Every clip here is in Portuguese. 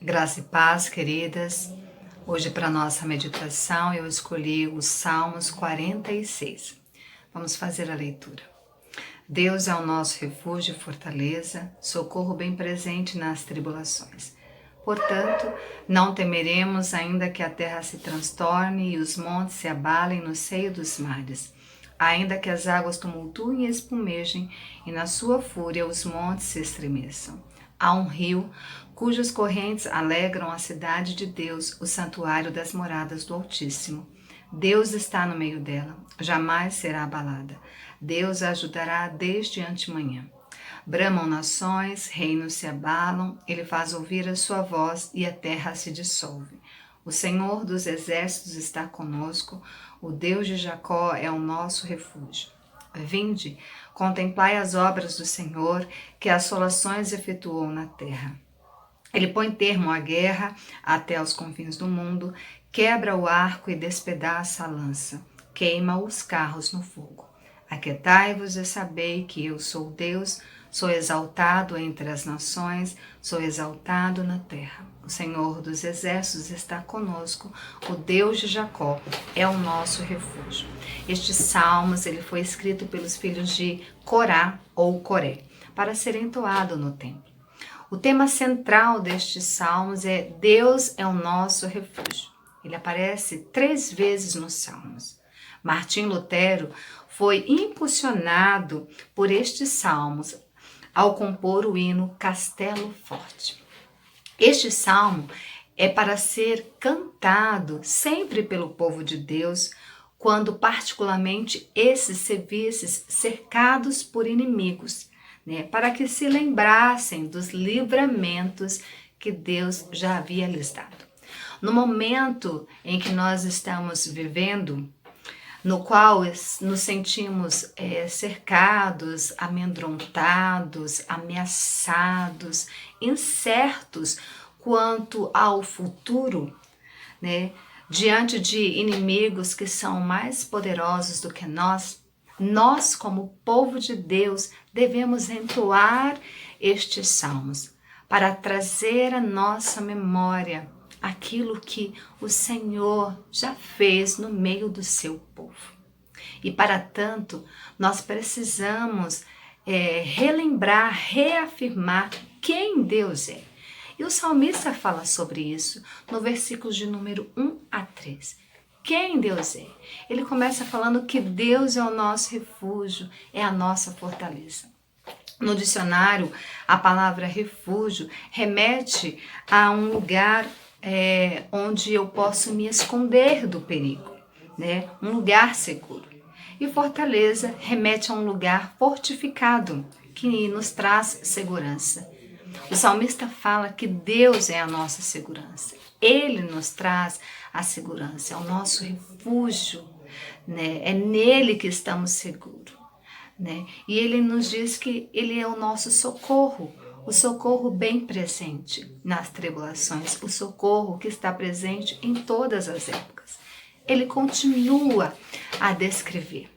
Graça e paz, queridas. Hoje, para nossa meditação, eu escolhi os Salmos 46. Vamos fazer a leitura. Deus é o nosso refúgio e fortaleza, socorro bem presente nas tribulações. Portanto, não temeremos, ainda que a terra se transtorne e os montes se abalem no seio dos mares. Ainda que as águas tumultuem e espumejem, e na sua fúria os montes se estremeçam. Há um rio cujas correntes alegram a cidade de Deus, o santuário das moradas do Altíssimo. Deus está no meio dela, jamais será abalada. Deus a ajudará desde antemanhã. Bramam nações, reinos se abalam, ele faz ouvir a sua voz e a terra se dissolve. O Senhor dos exércitos está conosco, o Deus de Jacó é o nosso refúgio. Vinde, contemplai as obras do Senhor, que assolações efetuou na terra. Ele põe termo à guerra até aos confins do mundo, quebra o arco e despedaça a lança, queima os carros no fogo. Aquietai-vos e sabei que eu sou Deus, sou exaltado entre as nações, sou exaltado na terra. O Senhor dos exércitos está conosco, o Deus de Jacó é o nosso refúgio. Este Salmos ele foi escrito pelos filhos de Corá ou Coré, para ser entoado no templo. O tema central destes salmos é Deus é o nosso refúgio. Ele aparece 3 vezes nos salmos. Martim Lutero foi impulsionado por estes salmos ao compor o hino Castelo Forte. Este salmo é para ser cantado sempre pelo povo de Deus, quando particularmente esses se vissem cercados por inimigos, para que se lembrassem dos livramentos que Deus já havia lhes dado. No momento em que nós estamos vivendo, no qual nos sentimos cercados, amedrontados, ameaçados, incertos quanto ao futuro, diante de inimigos que são mais poderosos do que nós como povo de Deus, devemos entoar estes salmos para trazer à nossa memória aquilo que o Senhor já fez no meio do seu povo. E para tanto, nós precisamos relembrar, reafirmar quem Deus é. E o salmista fala sobre isso no versículo de número 1 a 3. Quem Deus é? Ele começa falando que Deus é o nosso refúgio, é a nossa fortaleza. No dicionário, a palavra refúgio remete a um lugar onde eu posso me esconder do perigo, um lugar seguro. E fortaleza remete a um lugar fortificado, que nos traz segurança. O salmista fala que Deus é a nossa segurança. Ele nos traz a segurança, é o nosso refúgio, é nele que estamos seguros. E ele nos diz que ele é o nosso socorro, o socorro bem presente nas tribulações, o socorro que está presente em todas as épocas. Ele continua a descrever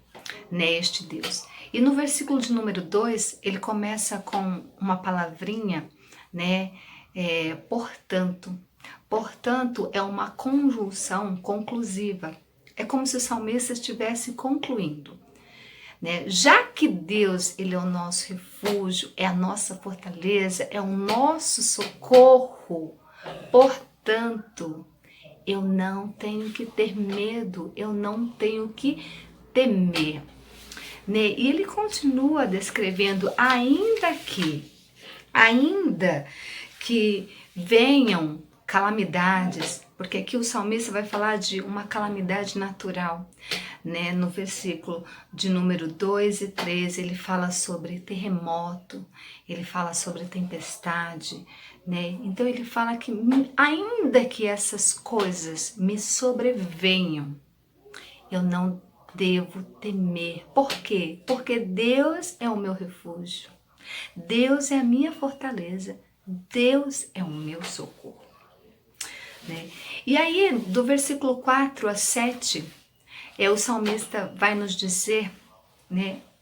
este Deus. E no versículo de número 2, ele começa com uma palavrinha, portanto. Portanto, é uma conjunção conclusiva. É como se o salmista estivesse concluindo. Já que Deus ele é o nosso refúgio, é a nossa fortaleza, é o nosso socorro, portanto, eu não tenho que ter medo, eu não tenho que temer. E ele continua descrevendo, ainda que venham calamidades, porque aqui o salmista vai falar de uma calamidade natural, no versículo de número 2 e 3, ele fala sobre terremoto, ele fala sobre tempestade, então ele fala que ainda que essas coisas me sobrevenham, eu não devo temer. Por quê? Porque Deus é o meu refúgio, Deus é a minha fortaleza, Deus é o meu socorro. E aí, do versículo 4 a 7, o salmista vai nos dizer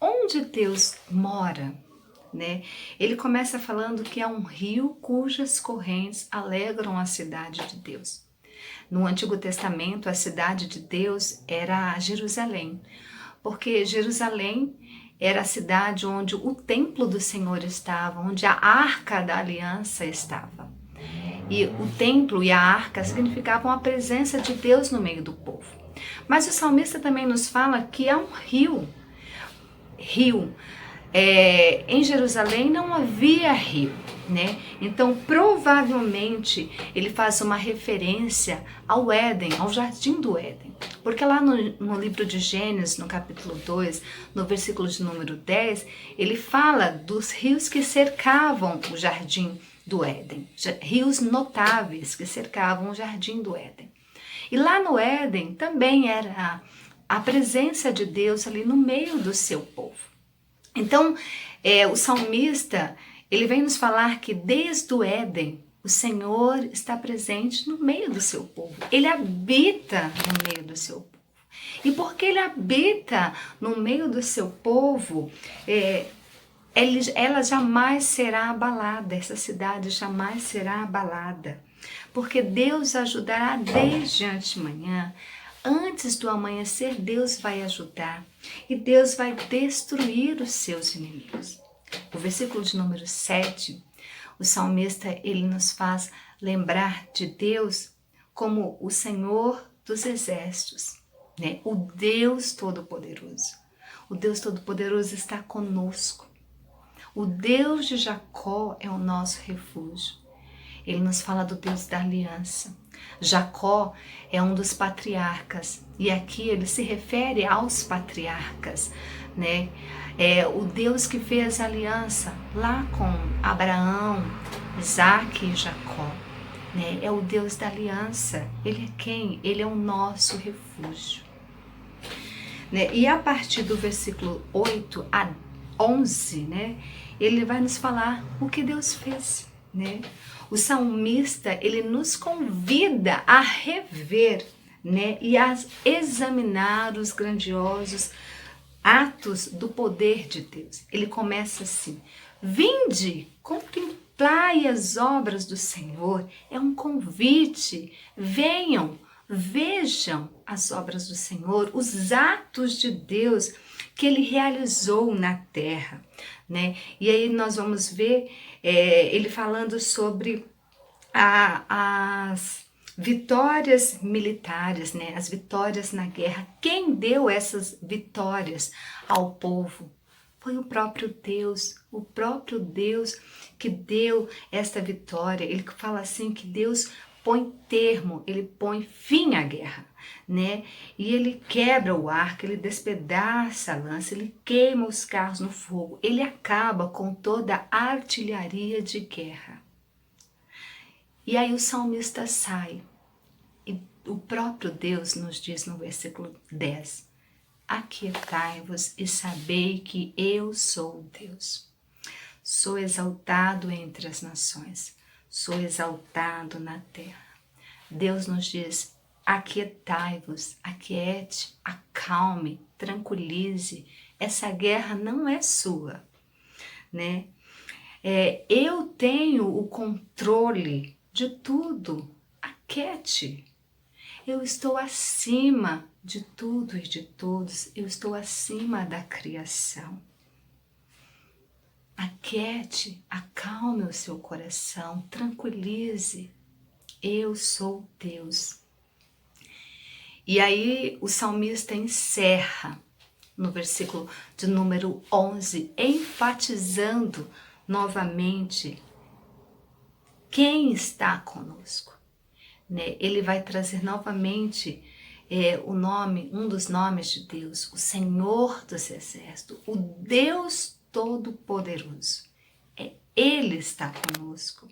onde Deus mora, né? Ele começa falando que é um rio cujas correntes alegram a cidade de Deus. No Antigo Testamento, a cidade de Deus era Jerusalém, porque Jerusalém era a cidade onde o templo do Senhor estava, onde a arca da aliança estava. E o templo e a arca significavam a presença de Deus no meio do povo. Mas o salmista também nos fala que há um rio. Em Jerusalém não havia rio, né? Então provavelmente ele faz uma referência ao Éden, ao jardim do Éden, porque lá no livro de Gênesis, no capítulo 2, no versículo de número 10, ele fala dos rios que cercavam o jardim do Éden, rios notáveis que cercavam o jardim do Éden. E lá no Éden também era a presença de Deus ali no meio do seu povo. Então, o salmista, ele vem nos falar que desde o Éden, o Senhor está presente no meio do seu povo. Ele habita no meio do seu povo. E porque ele habita no meio do seu povo, ela jamais será abalada, essa cidade jamais será abalada. Porque Deus ajudará desde antemanhã. Antes do amanhecer, Deus vai ajudar e Deus vai destruir os seus inimigos. O versículo de número 7, o salmista, ele nos faz lembrar de Deus como o Senhor dos exércitos, né? O Deus Todo-Poderoso. O Deus Todo-Poderoso está conosco. O Deus de Jacó é o nosso refúgio. Ele nos fala do Deus da aliança. Jacó é um dos patriarcas, e aqui ele se refere aos patriarcas, né? É o Deus que fez aliança lá com Abraão, Isaac e Jacó, né? É o Deus da aliança. Ele é quem? Ele é o nosso refúgio, né? E a partir do versículo 8 a 11, né? Ele vai nos falar o que Deus fez, né? O salmista, ele nos convida a rever, né, e a examinar os grandiosos atos do poder de Deus. Ele começa assim: vinde, contemplai as obras do Senhor. É um convite. Venham, vejam as obras do Senhor, os atos de Deus que ele realizou na terra, né? E aí nós vamos ver ele falando sobre as vitórias militares, né? As vitórias na guerra. Quem deu essas vitórias ao povo? Foi o próprio Deus que deu esta vitória. Ele fala assim que Deus põe termo, ele põe fim à guerra, né? E ele quebra o arco, ele despedaça a lança, ele queima os carros no fogo, ele acaba com toda a artilharia de guerra. E aí o salmista sai, e o próprio Deus nos diz no versículo 10, aquietai-vos e sabei que eu sou Deus. Sou exaltado entre as nações, sou exaltado na terra. Deus nos diz, aquietai-vos, aquiete, acalme, tranquilize. Essa guerra não é sua, né? Eu tenho o controle de tudo. Aquiete. Eu estou acima de tudo e de todos. Eu estou acima da criação. Aquiete, acalme o seu coração, tranquilize. Eu sou Deus. E aí o salmista encerra no versículo de número 11, enfatizando novamente quem está conosco, né? Ele vai trazer novamente o nome, um dos nomes de Deus, o Senhor dos Exércitos, o Deus Todo-Poderoso. Ele está conosco.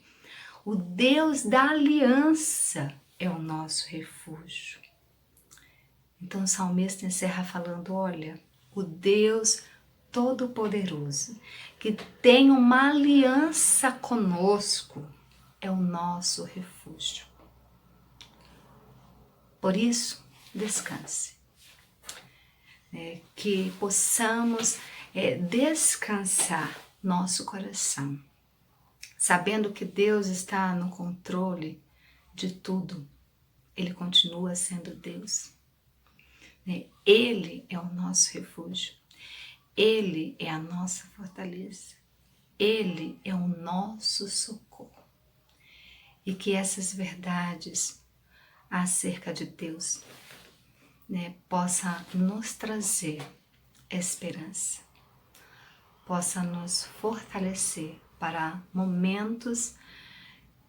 O Deus da aliança é o nosso refúgio. Então o salmista encerra falando, olha, o Deus Todo-Poderoso, que tem uma aliança conosco, é o nosso refúgio. Por isso, descanse. Que possamos descansar nosso coração, sabendo que Deus está no controle de tudo. Ele continua sendo Deus. Ele é o nosso refúgio. Ele é a nossa fortaleza. Ele é o nosso socorro. E que essas verdades acerca de Deus, possa nos trazer esperança, possa nos fortalecer para momentos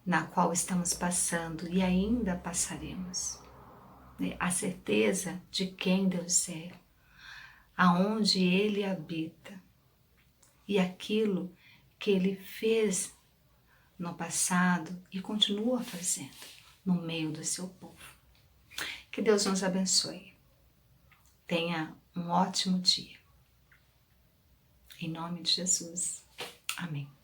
na qual estamos passando e ainda passaremos. A certeza de quem Deus é, aonde Ele habita e aquilo que Ele fez no passado e continua fazendo no meio do seu povo. Que Deus nos abençoe. Tenha um ótimo dia. Em nome de Jesus. Amém.